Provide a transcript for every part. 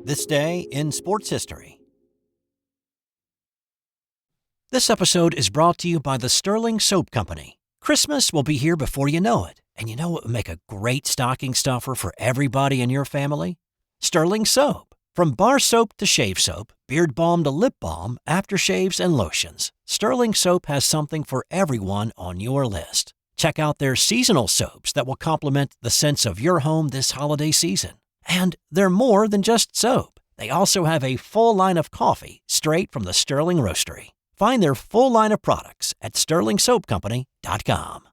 This day in sports history. This episode is brought to you by the Sterling Soap Company. Christmas will be here before you know it, and you know what would make a great stocking stuffer for everybody in your family? Sterling Soap. From bar soap to shave soap, beard balm to lip balm, aftershaves and lotions, Sterling Soap has something for everyone on your list. Check out their seasonal soaps that will complement the scents of your home this holiday season. And they're more than just soap. They also have a full line of coffee straight from the Sterling Roastery. Find their full line of products at sterlingsoapcompany.com.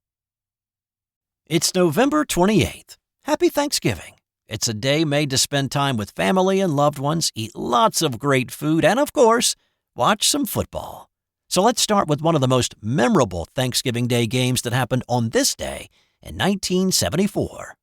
It's November 28th. Happy Thanksgiving. It's a day made to spend time with family and loved ones, eat lots of great food, and of course, watch some football. So let's start with one of the most memorable Thanksgiving Day games that happened on this day in 1974.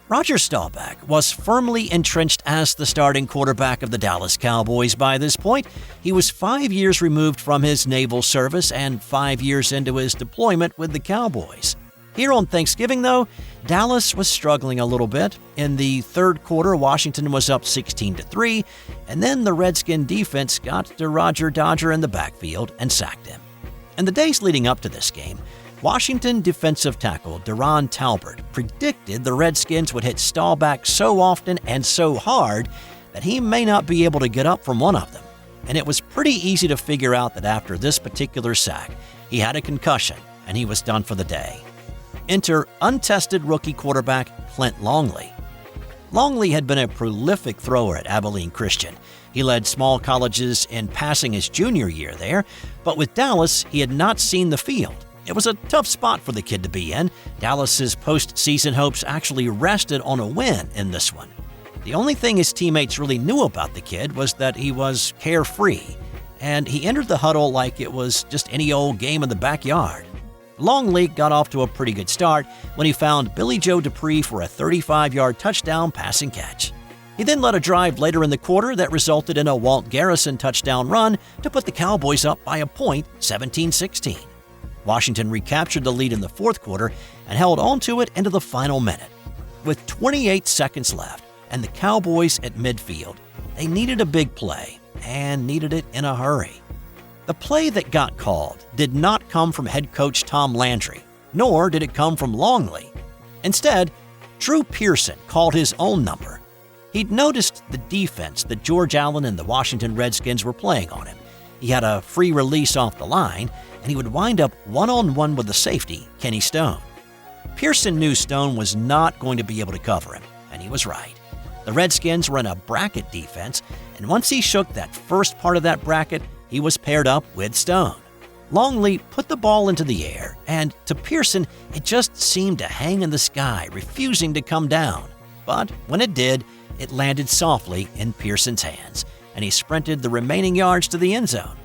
Roger Staubach was firmly entrenched as the starting quarterback of the Dallas Cowboys by this point. He was 5 years removed from his naval service and 5 years into his deployment with the Cowboys. Here on Thanksgiving, though, Dallas was struggling a little bit. In the third quarter, Washington was up 16-3, and then the Redskin defense got to Roger Dodger in the backfield and sacked him. In the days leading up to this game, Washington defensive tackle Duron Talbert predicted the Redskins would hit Staubach so often and so hard that he may not be able to get up from one of them. And it was pretty easy to figure out that after this particular sack, he had a concussion and he was done for the day. Enter untested rookie quarterback Clint Longley. Longley had been a prolific thrower at Abilene Christian. He led small colleges in passing his junior year there, but with Dallas, he had not seen the field. It was a tough spot for the kid to be in. Dallas's postseason hopes actually rested on a win in this one. The only thing his teammates really knew about the kid was that he was carefree, and he entered the huddle like it was just any old game in the backyard. Longley got off to a pretty good start when he found Billy Joe Dupree for a 35-yard touchdown passing catch. He then led a drive later in the quarter that resulted in a Walt Garrison touchdown run to put the Cowboys up by a point, 17-16. Washington recaptured the lead in the fourth quarter and held on to it into the final minute. With 28 seconds left and the Cowboys at midfield, they needed a big play and needed it in a hurry. The play that got called did not come from head coach Tom Landry, nor did it come from Longley. Instead, Drew Pearson called his own number. He'd noticed the defense that George Allen and the Washington Redskins were playing on him. He had a free release off the line, and he would wind up one-on-one with the safety, Kenny Stone. Pearson knew Stone was not going to be able to cover him, and he was right. The Redskins were in a bracket defense, and once he shook that first part of that bracket, he was paired up with Stone. Longley put the ball into the air, and to Pearson, it just seemed to hang in the sky, refusing to come down. But when it did, it landed softly in Pearson's hands, and he sprinted the remaining yards to the end zone.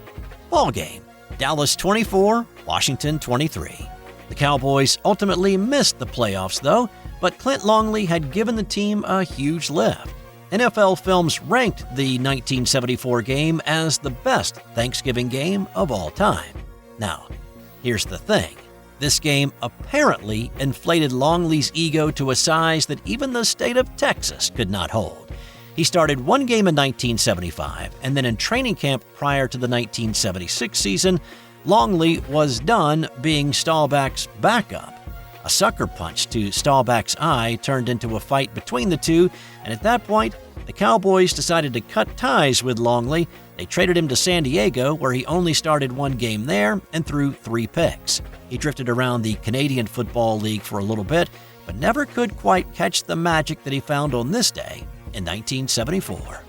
Ball game. Dallas 24, Washington 23. The Cowboys ultimately missed the playoffs, though, but Clint Longley had given the team a huge lift. NFL Films ranked the 1974 game as the best Thanksgiving game of all time. Now, here's the thing. This game apparently inflated Longley's ego to a size that even the state of Texas could not hold. He started one game in 1975, and then in training camp prior to the 1976 season, Longley was done being Staubach's backup. A sucker punch to Staubach's eye turned into a fight between the two, and at that point, the Cowboys decided to cut ties with Longley. They traded him to San Diego, where he only started one game there and threw 3 picks. He drifted around the Canadian Football League for a little bit, but never could quite catch the magic that he found on this day in 1974.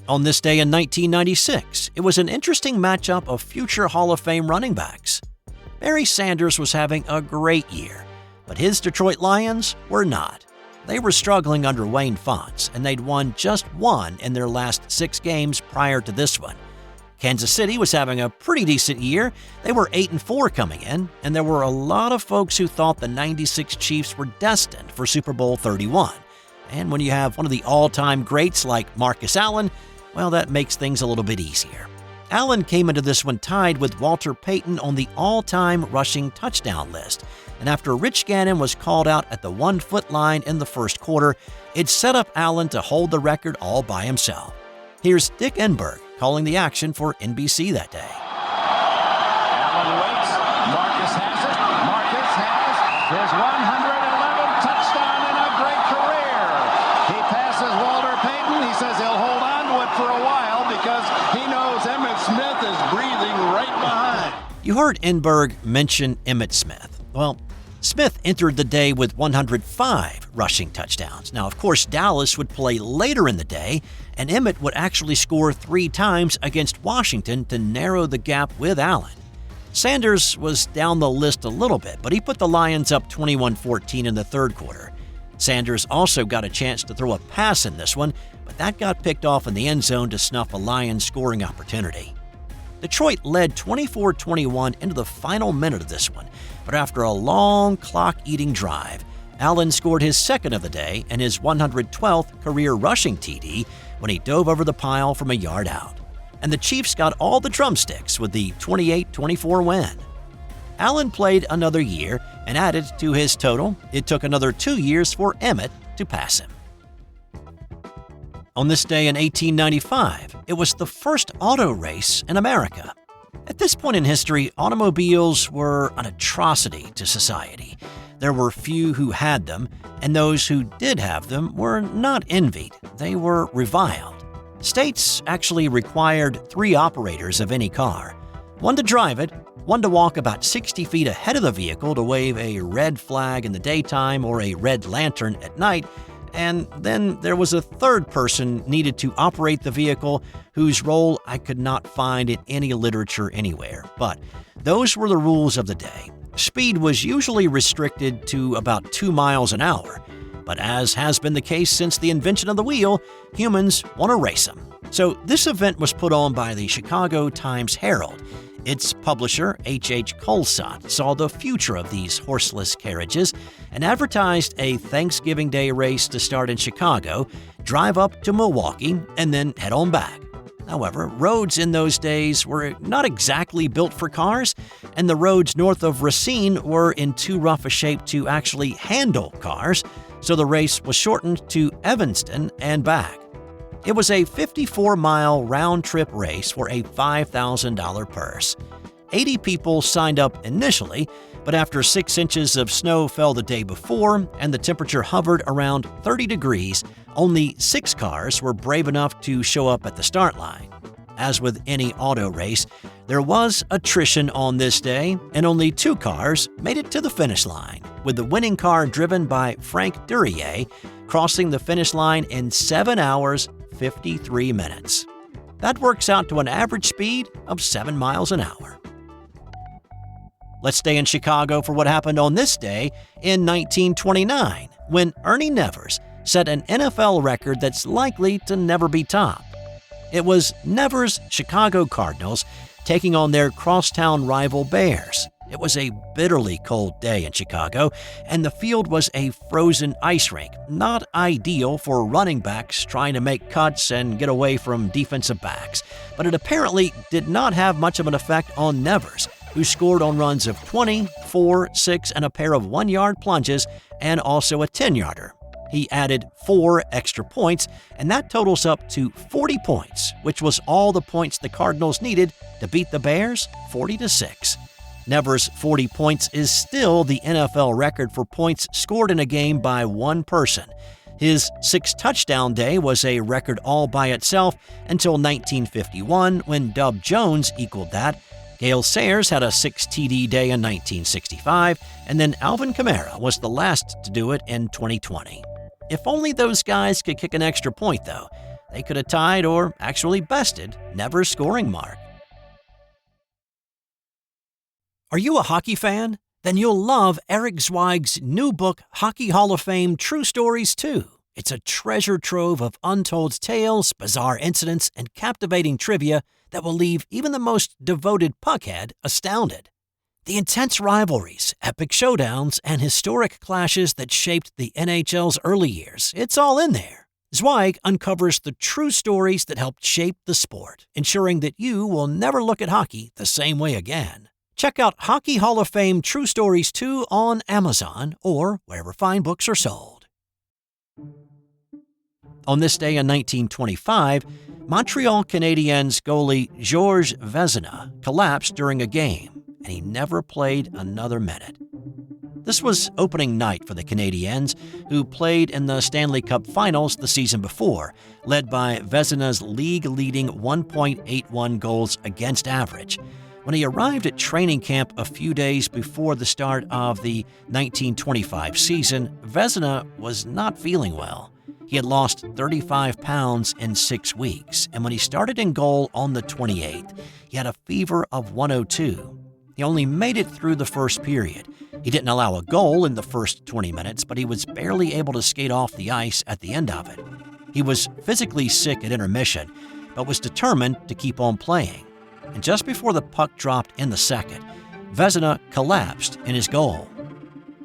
On this day in 1996, it was an interesting matchup of future Hall of Fame running backs. Barry Sanders was having a great year, but his Detroit Lions were not. They were struggling under Wayne Fontes, and they'd won just one in their last 6 games prior to this one. Kansas City was having a pretty decent year. They were 8-4 coming in, and there were a lot of folks who thought the '96 Chiefs were destined for Super Bowl 31. And when you have one of the all-time greats like Marcus Allen, well, that makes things a little bit easier. Allen came into this one tied with Walter Payton on the all-time rushing touchdown list, and after Rich Gannon was called out at the 1-foot line in the first quarter, it set up Allen to hold the record all by himself. Here's Dick Enberg calling the action for NBC that day. Allen waits. Marcus has it. Marcus has his 111th touchdown in a great career. He passes Walter Payton. He says he'll hold on to it for a while because he knows Emmitt Smith is breathing right behind. You heard Enberg mention Emmitt Smith. Well, Smith entered the day with 105 rushing touchdowns. Now, of course, Dallas would play later in the day, and Emmitt would actually score 3 times against Washington to narrow the gap with Allen. Sanders was down the list a little bit, but he put the Lions up 21-14 in the third quarter. Sanders also got a chance to throw a pass in this one, but that got picked off in the end zone to snuff a Lions scoring opportunity. Detroit led 24-21 into the final minute of this one, but after a long clock-eating drive, Allen scored his second of the day and his 112th career rushing TD when he dove over the pile from a yard out. And the Chiefs got all the drumsticks with the 28-24 win. Allen played another year and added to his total. It took another 2 years for Emmitt to pass him. On this day in 1895, it was the first auto race in America. At this point in history, automobiles were an atrocity to society. There were few who had them, and those who did have them were not envied. They were reviled. States actually required 3 operators of any car, one to drive it, one to walk about 60 feet ahead of the vehicle to wave a red flag in the daytime or a red lantern at night, and then there was a third person needed to operate the vehicle whose role I could not find in any literature anywhere. But those were the rules of the day. Speed was usually restricted to about 2 miles an hour, but as has been the case since the invention of the wheel, humans want to race them. So this event was put on by the Chicago Times-Herald. Its publisher, H.H. Colesott, saw the future of these horseless carriages and advertised a Thanksgiving Day race to start in Chicago, drive up to Milwaukee, and then head on back. However, roads in those days were not exactly built for cars, and the roads north of Racine were in too rough a shape to actually handle cars, so the race was shortened to Evanston and back. It was a 54-mile round-trip race for a $5,000 purse. 80 people signed up initially, but after 6 inches of snow fell the day before and the temperature hovered around 30 degrees, only 6 cars were brave enough to show up at the start line. As with any auto race, there was attrition on this day, and only 2 cars made it to the finish line, with the winning car driven by Frank Duryea crossing the finish line in 7 hours, 53 minutes. That works out to an average speed of 7 miles an hour. Let's stay in Chicago for what happened on this day in 1929, when Ernie Nevers set an NFL record that's likely to never be topped. It was Nevers' Chicago Cardinals taking on their crosstown rival Bears. It was a bitterly cold day in Chicago, and the field was a frozen ice rink, not ideal for running backs trying to make cuts and get away from defensive backs. But it apparently did not have much of an effect on Nevers, who scored on runs of 20, 4, 6, and a pair of 1-yard plunges, and also a 10-yarder. He added 4 extra points, and that totals up to 40 points, which was all the points the Cardinals needed to beat the Bears 40-6. Nevers' 40 points is still the NFL record for points scored in a game by one person. His 6-touchdown day was a record all by itself until 1951, when Dub Jones equaled that. Gale Sayers had a 6-TD day in 1965, and then Alvin Kamara was the last to do it in 2020. If only those guys could kick an extra point, though. They could have tied or actually bested Nevers' scoring mark. Are you a hockey fan? Then you'll love Eric Zweig's new book, Hockey Hall of Fame True Stories 2. It's a treasure trove of untold tales, bizarre incidents, and captivating trivia that will leave even the most devoted puckhead astounded. The intense rivalries, epic showdowns, and historic clashes that shaped the NHL's early years, it's all in there. Zweig uncovers the true stories that helped shape the sport, ensuring that you will never look at hockey the same way again. Check out Hockey Hall of Fame True Stories 2 on Amazon or wherever fine books are sold. On this day in 1925, Montreal Canadiens goalie Georges Vezina collapsed during a game, and he never played another minute. This was opening night for the Canadiens, who played in the Stanley Cup Finals the season before, led by Vezina's league-leading 1.81 goals against average. When he arrived at training camp a few days before the start of the 1925 season, Vezina was not feeling well. He had lost 35 pounds in 6 weeks, and when he started in goal on the 28th, he had a fever of 102. He only made it through the first period. He didn't allow a goal in the first 20 minutes, but he was barely able to skate off the ice at the end of it. He was physically sick at intermission, but was determined to keep on playing. And just before the puck dropped in the second, Vezina collapsed in his goal.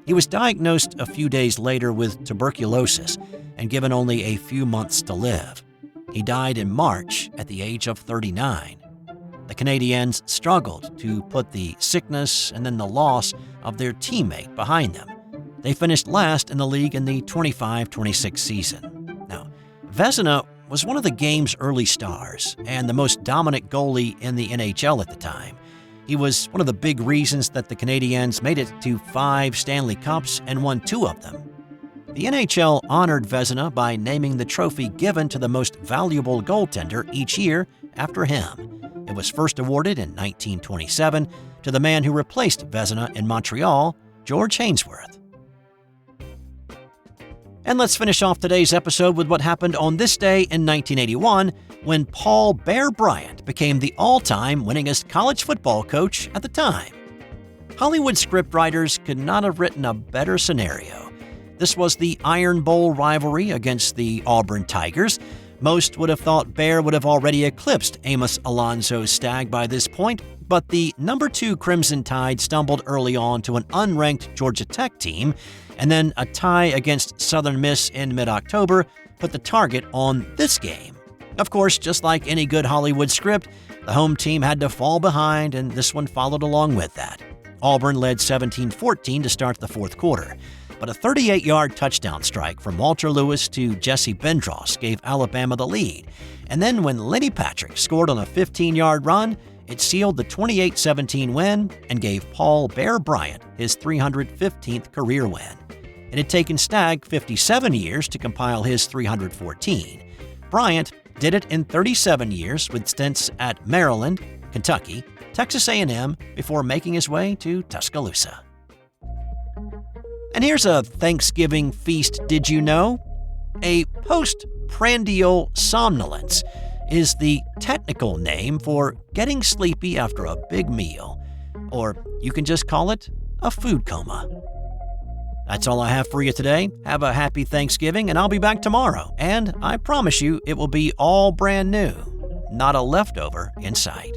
He was diagnosed a few days later with tuberculosis and given only a few months to live. He died in March at the age of 39. The Canadiens struggled to put the sickness and then the loss of their teammate behind them. They finished last in the league in the 25-26 season. Now, Vezina was one of the game's early stars and the most dominant goalie in the NHL at the time. He was one of the big reasons that the Canadiens made it to 5 Stanley Cups and won 2 of them. The NHL honored Vezina by naming the trophy given to the most valuable goaltender each year after him. It was first awarded in 1927 to the man who replaced Vezina in Montreal, George Hainsworth. And let's finish off today's episode with what happened on this day in 1981 when Paul Bear Bryant became the all-time winningest college football coach at the time. Hollywood scriptwriters could not have written a better scenario. This was the Iron Bowl rivalry against the Auburn Tigers. Most would have thought Bear would have already eclipsed Amos Alonso's Stag by this point, but the number 2 Crimson Tide stumbled early on to an unranked Georgia Tech team, and then a tie against Southern Miss in mid-October put the target on this game. Of course, just like any good Hollywood script, the home team had to fall behind, and this one followed along with that. Auburn led 17-14 to start the fourth quarter, but a 38-yard touchdown strike from Walter Lewis to Jesse Bendross gave Alabama the lead. And then when Lenny Patrick scored on a 15-yard run, it sealed the 28-17 win and gave Paul Bear Bryant his 315th career win. It had taken Stagg 57 years to compile his 314. Bryant did it in 37 years with stints at Maryland, Kentucky, Texas A&M before making his way to Tuscaloosa. And here's a Thanksgiving feast did you know? A postprandial somnolence is the technical name for getting sleepy after a big meal, or you can just call it a food coma. That's all I have for you today. Have a happy Thanksgiving, and I'll be back tomorrow. And I promise you it will be all brand new, not a leftover in sight.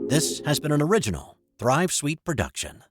This has been an original Thrive Suite production.